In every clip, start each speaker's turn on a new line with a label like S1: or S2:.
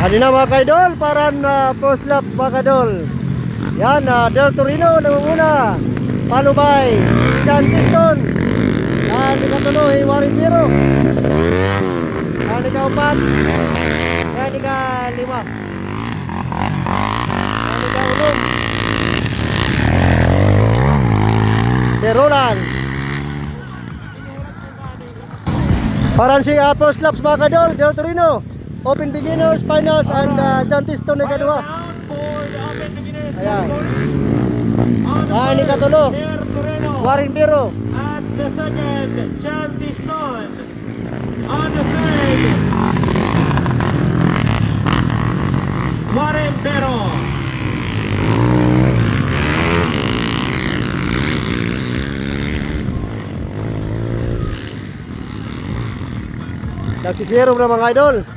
S1: Adi na mga kaidol, parang first lap mga kaidol. Yan, Del Torino nangunguna. Palubay, John Piston. Yan, ikatuloy, Warren Biro. Yan, ika-4. Yan, ika-5. Yan, ika-6. Roland. Parang si first laps mga kaidol, Del Torino. Open beginners, finals, and John Piston na ika-2. Ayan. Yan, ikatulo, Warren Biro.
S2: At the second, John Piston. On the third, Warren Biro.
S1: Nagsisiro na mga idol.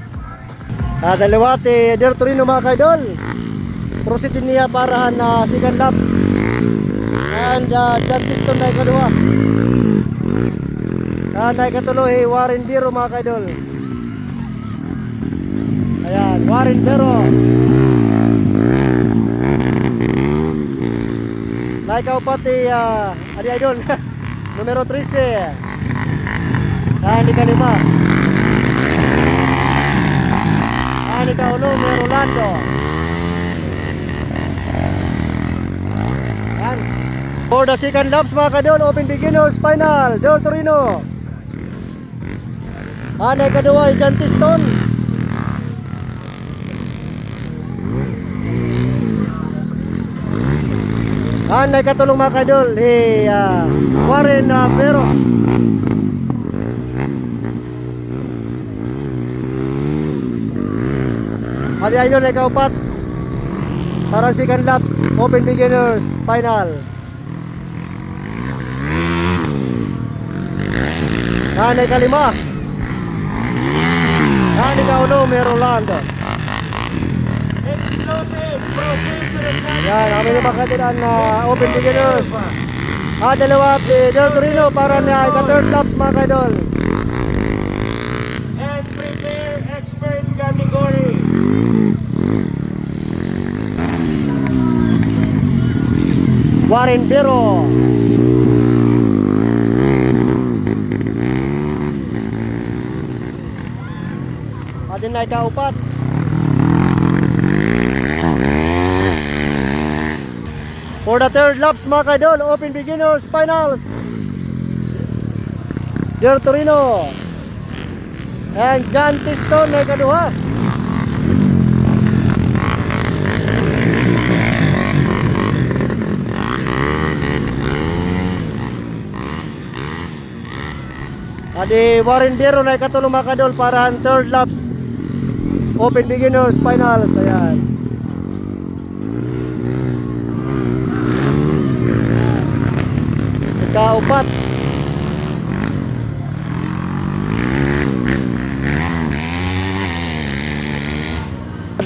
S1: Dalawa ti Del Torino mga idol. Proceed din niya parahan na second laps. And John Piston na ika-2. Na ikatuloy, Warren Biro mga idol. Ayan, Warren Biro. Na ika-4 ti adi idol. Numero 13. Yan, ika-5. Yan, ika-6, Rolando. Yan. For the second laps mga kadol, open beginners, final, Del Torino. Yan, ika-2, John Piston. Yan, ika-3 mga kadol, Warren Biro. Adi idol na ika-4. Parang second laps, open beginners, final. Yan, ika-5. Yan, ika-6, Rolando.
S2: Explosive, proceed to the second.
S1: Yan, kami yung makatiran na open beginners. Dalawa, Del Torino, para na ika-third laps mga kaidol.
S2: And prepare expert category.
S1: Warren Biro. Adin na ika-4. For the third laps mga kaidol, open beginners, finals, Del Torino and John Piston na ika-2. Adi Warren Biro na ika-3 mga kadol para ang third laps, open beginners, finals. Ayan. Ika-4.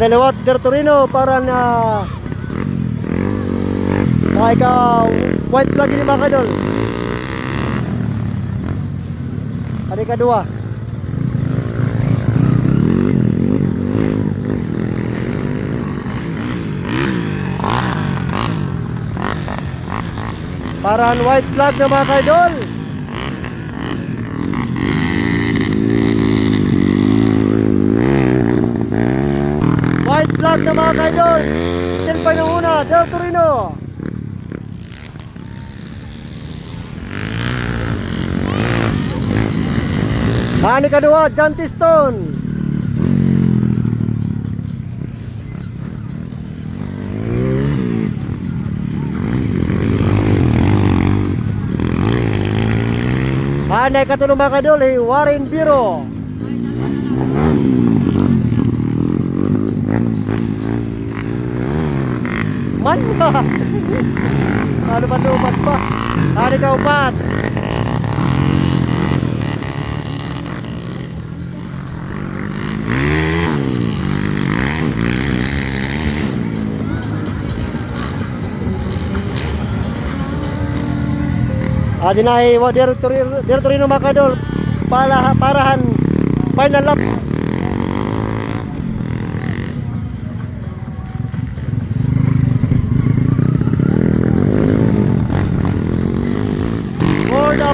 S1: Dalawat Del Torino para na ika-white flag ni mga kadol. Ada kedua. Paraan white flag na mga kaidol. White flag na mga kaidol. Still pa yung una, Del Torino. Ani kedua, John Piston. Ani katulong mga kadol, Warren Biro. Man ba? Ano ba ito? Upat pa? Ani ka-4. Adinay Del Torino mga kadol, parahan final laps.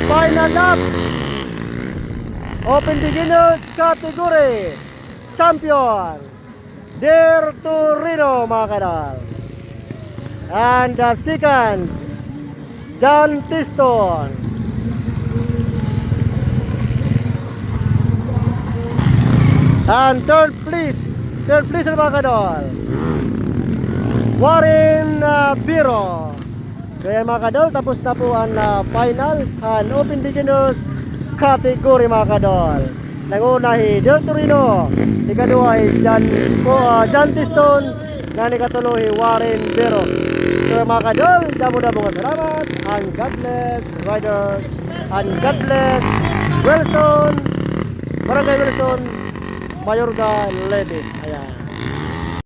S1: final laps. Open Beginners category. Champion. Del Torino mga kadol. And the second, John Tiston. And third place mga kadol, Warren Biro. Kaya mga kadol, tapos na po ang finals sa Open Beginners category mga kadol. Nanguna si Del Torino, ikadua si John Tiston, na ikatulo si Warren Biro. So mga kadol, damo-damo nga salamat, and God bless riders, and God bless Wilson, Barangay Wilson, Mayorga Levy. Ayan.